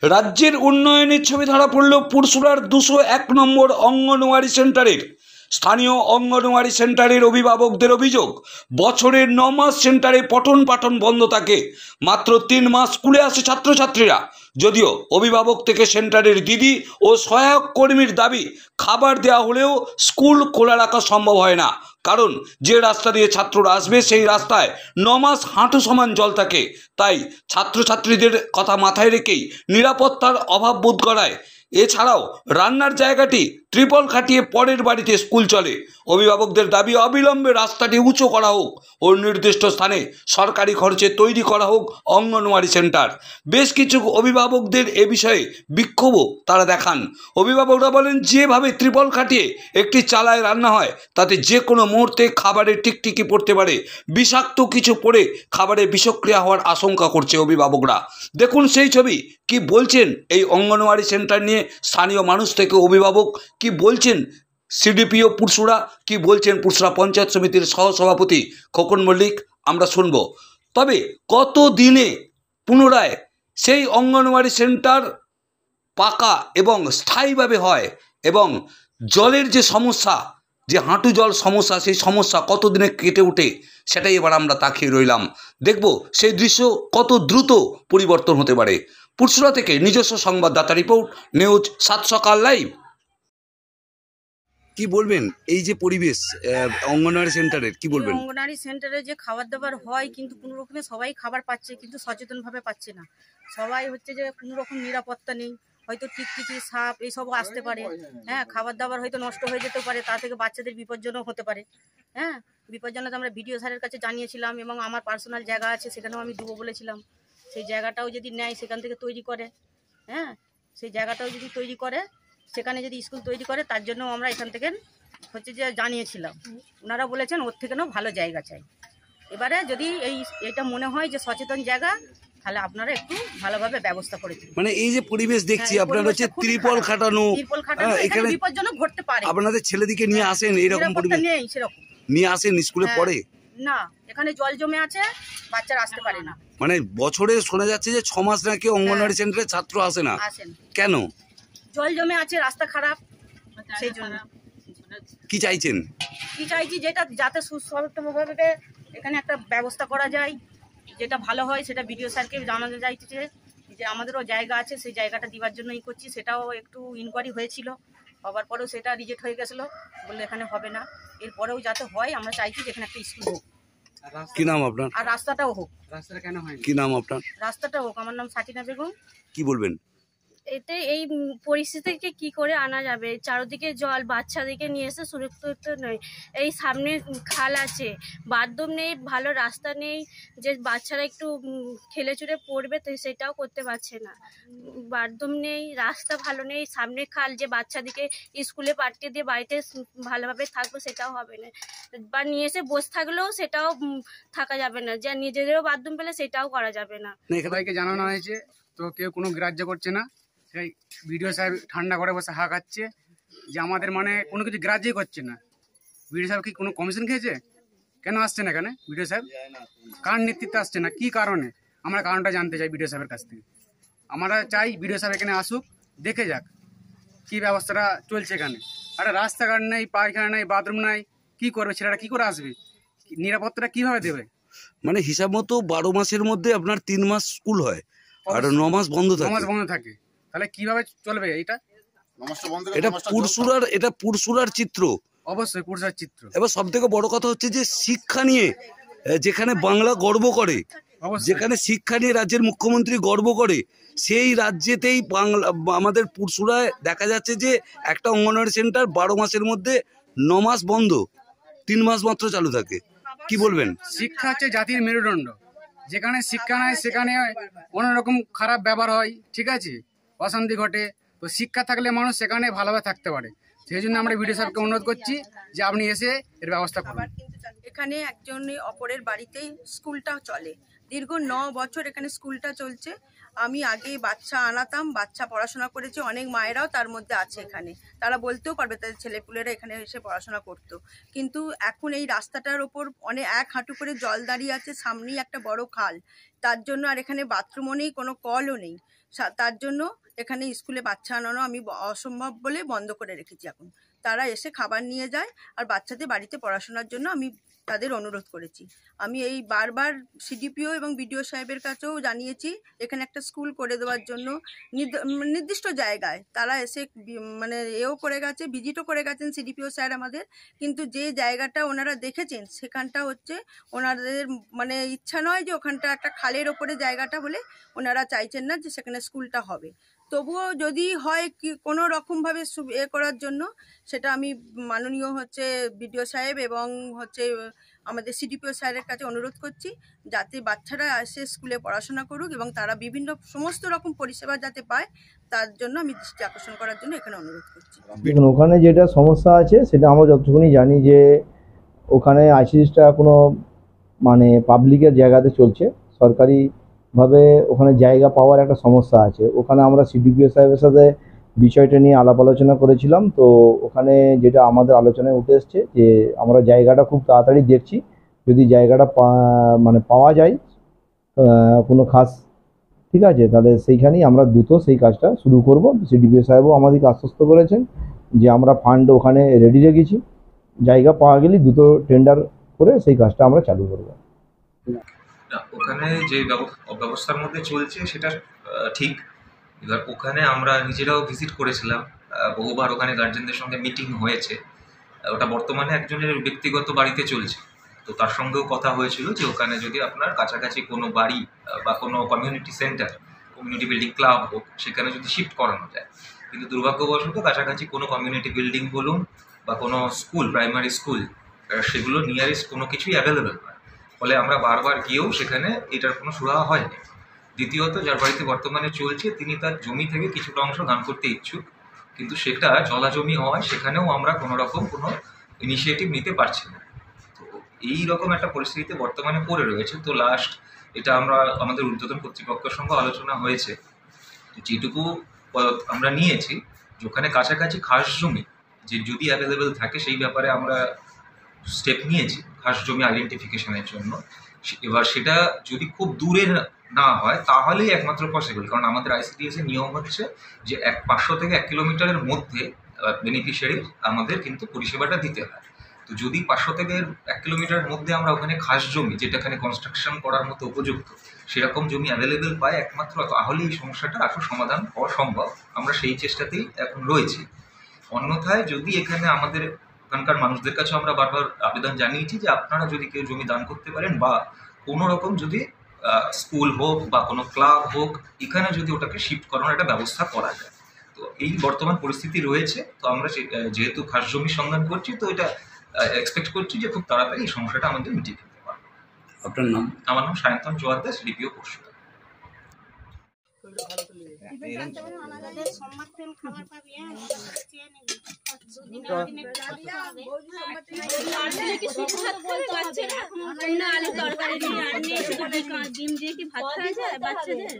রাজ্যের উন্নয়নের ছবি ধরা পড়ল পুরসুরার 201 নম্বর অঙ্গনওয়াড়ি সেন্টারের। স্থানীয় অঙ্গনওয়াড়ি সেন্টারের অভিভাবকদের অভিযোগ, বছরের 9 মাস সেন্টারে পঠন পাঠন বন্ধ থাকে, মাত্র 3 মাস স্কুলে আসে ছাত্রছাত্রীরা। যদিও অভিভাবক থেকে সেন্টারের দিদি ও সহায়ক কর্মীর দাবি, খাবার দেওয়া হলেও স্কুল খোলা রাখা সম্ভব হয় না, কারণ যে রাস্তা দিয়ে ছাত্ররা আসবে সেই রাস্তায় 9 মাস হাঁটু সমান জল থাকে। তাই ছাত্রছাত্রীদের কথা মাথায় রেখেই নিরাপত্তার অভাব বোধ করায়। এছাড়াও রান্নার জায়গাটি ত্রিপল খাটিয়ে পরের বাড়িতে স্কুল চলে। অভিভাবকদের দাবি, অবিলম্বে রাস্তাটি উঁচু করা হোক ও নির্দিষ্ট স্থানে সরকারি খরচে তৈরি করা হোক অঙ্গনওয়াড়ি সেন্টার। বেশ কিছু অভিভাবকদের এ বিষয়ে বিক্ষোভও তারা দেখান। অভিভাবকরা বলেন, যেভাবে ত্রিপল খাটিয়ে একটি চালায় রান্না হয় তাতে যে কোনো মুহূর্তে খাবারে টিকটিকি পড়তে পারে, বিষাক্ত কিছু পড়ে খাবারে বিষক্রিয়া হওয়ার আশঙ্কা করছে অভিভাবকরা। দেখুন সেই ছবি। কি বলছেন এই অঙ্গনওয়াড়ি সেন্টার নিয়ে স্থানীয় মানুষ থেকে অভিভাবক, কি বলছেন সিডিপিও পুরসুরা, কি বলছেন পুরসুরা পঞ্চায়েত সমিতির সহসভাপতি খোকন মল্লিক, আমরা শুনব। তবে কত দিনে পুনরায় সেই অঙ্গনওয়াড়ি সেন্টার পাকা এবং স্থায়ীভাবে হয়, এবং জলের যে সমস্যা, যে হাঁটু জল সমস্যা, সেই সমস্যা কতদিনে কেটে ওঠে, সেটাই এবার আমরা তাকিয়ে রইলাম। দেখব সেই দৃশ্য কত দ্রুত পরিবর্তন হতে পারে। পুরসুরা থেকে নিজস্ব সংবাদদাতা রিপোর্ট, নিউজ 7 সকাল লাইভ। কি বলবেন এই যে পরিবেশ অঙ্গনওয়াড়ি সেন্টারের, কি বলবেন? অঙ্গনওয়াড়ি সেন্টারে যে খাবার দাবার হয়, কিন্তু কোনো রকমে সবাই খাবার পাচ্ছে, কিন্তু সচেতনভাবে পাচ্ছে না। সবাই হচ্ছে যে কোনো রকম নিরাপত্তা নেই, হয়তো টিকটিকি, সাপ এইসবও আসতে পারে। হ্যাঁ, খাবার দাবার হয়তো নষ্ট হয়ে যেতে পারে, তা থেকে বাচ্চাদের বিপজ্জনক হতে পারে। হ্যাঁ, বিপজ্জনক আমরা ভিডিও স্যারের কাছে জানিয়েছিলাম, এবং আমার পার্সোনাল জায়গা আছে সেখানেও আমি দেবো বলেছিলাম। সেই জায়গাটাও যদি নেয়, সেখান থেকে তৈরি করে, হ্যাঁ সেই জায়গাটাও যদি তৈরি করে, সেখানে যদি স্কুল তৈরি করে, তার জন্য আমরা এখান থেকে হচ্ছে যে জানিয়েছিলাম। ওনারা বলেছেন ওর থেকেও ভালো জায়গা চাই। এবারে যদি এইটা মনে হয় যে সচেতন জায়গা, তাহলে আপনারা একটু ভালোভাবে ব্যবস্থা করে দিন। মানে এই যে পরিবেশ দেখছি, আপনারা হচ্ছে ত্রিপল খাটানো, এখানে বিপজ্জনক ঘটতে পারে। আপনাদের ছেলেদিকে নিয়ে আসেন এইরকম পরিবেশ নেই, সেরকম নিয়ে আসেন স্কুলে পড়ে না, এখানে জল জমে আছে, বাচ্চারা আসতে পারে না। মানে বছরে শোনা যাচ্ছে যে 6 মাস নাকি অঙ্গনওয়াড়ি সেন্টারে ছাত্র আসে না, কেন? জল জমে আছে, রাস্তা খারাপ, সেই জন্য। কি চাইছেন? কি চাইছি, যেটা যাতে সুস্থভাবে এখানে একটা ব্যবস্থা করা যায়, যেটা ভালো হয়, সেটা বিডিও স্যারকে জানানো যাইছে যে আমাদেরও জায়গা আছে, সেই জায়গাটা দিবার জন্যই করছি। সেটাও একটু ইনকোয়ারি হয়েছিল, হবার পরেও সেটা রিজেক্ট হয়ে গেছিলো, বললে এখানে হবে না। এরপরেও যাতে হয়, আমরা চাইছি যে এখানে একটা স্কুল হোক। কি নাম আপনার? আর রাস্তাটাও হোক। রাস্তাটা কেন হয়? কি নাম আপনার? রাস্তাটা হোক। আমার নাম সাকিনা বেগম। কি বলবেন? এতে এই পরিস্থিতিকে কি করে আনা যাবে? চারদিকে জল, বাচ্চাদেরকে নিয়ে এসে সুরক্ষিত নয়। এই সামনে খাল আছে, বাথরুম নেই, ভালো রাস্তা নেই, যে বাচ্চারা একটু খেলে চুরে পড়বে, তো সেটাও করতে পারছে না। বাথরুম নেই, রাস্তা ভালো নেই, সামনে খাল, যে বাচ্চাদেরকে স্কুলে পাঠিয়ে দিয়ে বাড়িতে ভালোভাবে থাকবো, সেটাও হবে না। বা নিয়ে এসে বসে থাকলেও সেটাও থাকা যাবে না, যে নিজেদেরও বাথরুম পেলে সেটাও করা যাবে না। সবাইকে জানানো হয়েছে, তো কেউ কোনো গ্রাহ্য করছে না। সেই বিডিও সাহেব ঠান্ডা করে বসে হাঁকাচ্ছে যে আমাদের মানে কোনো কিছু গ্রাহ্যই করছে না। বিডিও সাহেব কি কোনো কমিশন খেয়েছে? কেন আসছে না এখানে বিডিও সাহেব? কার নেতৃত্বে আসছে না, কি কারণে? আমরা কারণটা জানতে চাই বিডিও সাহেবের কাছ থেকে। আমরা চাই বিডিও সাহেব এখানে আসুক, দেখে যাক কি ব্যবস্থাটা চলছে এখানে। আরে রাস্তাঘাট নেই, পায়খানা নেই, বাথরুম নাই, কি করবে ছেলেরা? কি করে আসবে? নিরাপত্তাটা কিভাবে দেবে? মানে হিসাব মতো 12 মাসের মধ্যে আপনার 3 মাস স্কুল হয় আর 9 মাস বন্ধ থাকে। 9 মাস বন্ধ থাকে, তাহলে কিভাবে চলবে এটা? এটা পুরসুরার চিত্র। অবশ্যই পুরসুরার চিত্র। এবার সব থেকে বড় কথা হচ্ছে যে শিক্ষা নিয়ে, যেখানে বাংলা গর্ব করে, যেখানে শিক্ষা নিয়ে রাজ্যের মুখ্যমন্ত্রী গর্ব করে, সেই রাজ্যেতেই বাংলা আমাদের পুরসুরায় দেখা যাচ্ছে যে একটা অঙ্গনওয়াড়ি সেন্টার 12 মাসের মধ্যে 9 মাস বন্ধ, 3 মাস মাত্র চালু থাকে। কি বলবেন? শিক্ষা হচ্ছে জাতির মেরুদণ্ড। যেখানে শিক্ষা নাই সেখানে অন্যরকম খারাপ ব্যবহার হয়, ঠিক আছে, অশান্তি ঘটে। তো শিক্ষা থাকলে মানুষ সেখানে ভালোভাবে থাকতে পারে। সেই জন্য আমরা বিডিও সাহেবকে অনুরোধ করছি যে আপনি এসে এর ব্যবস্থা করুন। এখানে একজন অপরের বাড়িতেই স্কুলটা চলে, দীর্ঘ 9 বছর এখানে স্কুলটা চলছে। আমি আগে বাচ্চা আনাতাম, বাচ্চা পড়াশোনা করেছে, অনেক মায়েরাও তার মধ্যে আছে এখানে, তারা বলতেও পারবে তাদের ছেলেপুলেরা এখানে এসে পড়াশোনা করতো। কিন্তু এখন এই রাস্তাটার ওপর অনেক 1 হাঁটু করে জল দাঁড়িয়ে আছে, সামনেই একটা বড় খাল, তার জন্য আর এখানে বাথরুমও নেই, কোনো কলও নেই। তার জন্য এখানে স্কুলে বাচ্চা আনানো আমি অসম্ভব বলে বন্ধ করে রেখেছি। এখন তারা এসে খাবার নিয়ে যায়, আর বাচ্চাদের বাড়িতে পড়াশোনার জন্য আমি তাদের অনুরোধ করেছি। আমি এই বারবার সিডিপিও এবং বিডিও সাহেবের কাছেও জানিয়েছি এখানে একটা স্কুল করে দেওয়ার জন্য। নির্দিষ্ট জায়গায় তারা এসে মানে এও করে গেছে, ভিজিটও করে গেছেন সিডিপিও স্যার আমাদের, কিন্তু যে জায়গাটা ওনারা দেখেছেন সেখানটা হচ্ছে ওনাদের মানে ইচ্ছা নয় যে ওখানটা একটা খালের ওপরে জায়গাটা হলে ওনারা চাইছেন না যে সেখানে স্কুলটা হবে। তবুও যদি হয় কি কোনো রকমভাবে করার জন্য, সেটা আমি মাননীয় হচ্ছে বিডিও সাহেব এবং হচ্ছে আমাদের সিডিপিও স্যারের কাছে অনুরোধ করছি যাতে বাচ্চারা এসে স্কুলে পড়াশোনা করুক এবং তারা বিভিন্ন সমস্ত রকম পরিষেবা যাতে পায়, তার জন্য আমি দৃষ্টি আকর্ষণ করার জন্য এখানে অনুরোধ করছি। দেখুন, ওখানে যেটা সমস্যা আছে সেটা আমরা যতটুকুনি জানি যে ওখানে আইসিডিএসটা কোনো মানে পাবলিকের জায়গাতে চলছে, সরকারিভাবে ওখানে জায়গা পাওয়ার একটা সমস্যা আছে। ওখানে আমরা সিডিপিও সাহেবের সাথে বিষয়টা নিয়ে আলাপ আলোচনা করেছিলাম। তো ওখানে যেটা আমাদের আলোচনায় উঠে এসছে যে আমরা জায়গাটা খুব তাড়াতাড়ি দেখছি, যদি জায়গাটা মানে পাওয়া যায় কোনো খাস, ঠিক আছে, তাহলে সেইখানেই আমরা দ্রুত সেই কাজটা শুরু করব। সিডিপিও সাহেবও আমাদেরকে আশ্বস্ত করেছেন যে আমরা ফান্ড ওখানে রেডি রেখেছি, জায়গা পাওয়া গেলেই দ্রুত টেন্ডার করে সেই কাজটা আমরা চালু করব। ওখানে যে ব্যবস্থার মধ্যে চলছে সেটা ঠিক। এবার ওখানে আমরা নিজেরাও ভিজিট করেছিলাম, বহুবার ওখানে গার্জেনদের সঙ্গে মিটিং হয়েছে। ওটা বর্তমানে একজনের ব্যক্তিগত বাড়িতে চলছে, তো তার সঙ্গেও কথা হয়েছিল যে ওখানে যদি আপনার কাছাকাছি কোনো বাড়ি বা কোনো community centre, community building club হোক, সেখানে যদি শিফট করানো যায়। কিন্তু দুর্ভাগ্যবশত কাছাকাছি কোনো কমিউনিটি বিল্ডিং বলুন বা কোনো স্কুল, প্রাইমারি স্কুল, সেগুলো নিয়ারেস্ট কোনো কিছুই অ্যাভেলেবেল নয়। ফলে আমরা বারবার গিয়েও সেখানে এটার কোনো সুরাহা হয়নি। দ্বিতীয়ত, যার বাড়িতে বর্তমানে চলছে তিনি তার জমি থেকে কিছুটা অংশ দান করতে ইচ্ছুক, কিন্তু সেটা জলা জমি হওয়ায় সেখানেও আমরা কোনো রকম কোনো ইনিশিয়েটিভ নিতে পারছি না। তো এই রকম একটা পরিস্থিতিতে বর্তমানে পড়ে রয়েছে। তো লাস্ট এটা আমরা আমাদের ঊর্ধ্বতন কর্তৃপক্ষের সঙ্গে আলোচনা হয়েছে, যেটুকু আমরা নিয়েছি যে ওখানে কাছাকাছি খাস জমি যে যদি অ্যাভেলেবেল থাকে সেই ব্যাপারে আমরা স্টেপ নিয়েছি খাস জমি আইডেন্টিফিকেশনের জন্য। এবার সেটা যদি খুব দূরে না হয় তাহলেই একমাত্র পসিবল, কারণ আমাদের আইসিডিএস এর নিয়ম হচ্ছে যে 500 থেকে 1 কিলোমিটারের মধ্যে বেনিফিশিয়ারি আমাদের কিন্তু পরিষেবাটা দিতে হয়। তো যদি 500 থেকে 1 কিলোমিটারের মধ্যে আমরা ওখানে খাস জমি, যেটা এখানে কনস্ট্রাকশন করার মতো উপযুক্ত, সেরকম জমি অ্যাভেলেবেল পাই একমাত্র, তাহলে এই সমস্যাটা আসলে সমাধান হওয়া সম্ভব। আমরা সেই চেষ্টাতেই এখন রয়েছি। অন্যথায় যদি এখানে আমাদের ওখানকার মানুষদের কাছে আমরা বারবার আবেদন জানিয়েছি যে আপনারা যদি কেউ জমি দান করতে পারেন বা কোনো রকম যদি স্কুল হোক বা কোনো ক্লাব হোক, এখানে যদি ওটাকে শিফট করানোর একটা ব্যবস্থা করা যায়। তো এই বর্তমান পরিস্থিতি রয়েছে। তো আমরা যেহেতু খাস জমি সন্ধান করছি, তো এটা এক্সপেক্ট করছি যে খুব তাড়াতাড়ি এই সমস্যাটা আমাদের মিটিয়ে ফেলতে পারবো। আপনার নাম? আমার নাম সায়ন্তন জোয়ারদাস, ডিপিও পরশু। ডিম দিয়ে কি ভাত খাওয়া যায় বাচ্চাদের?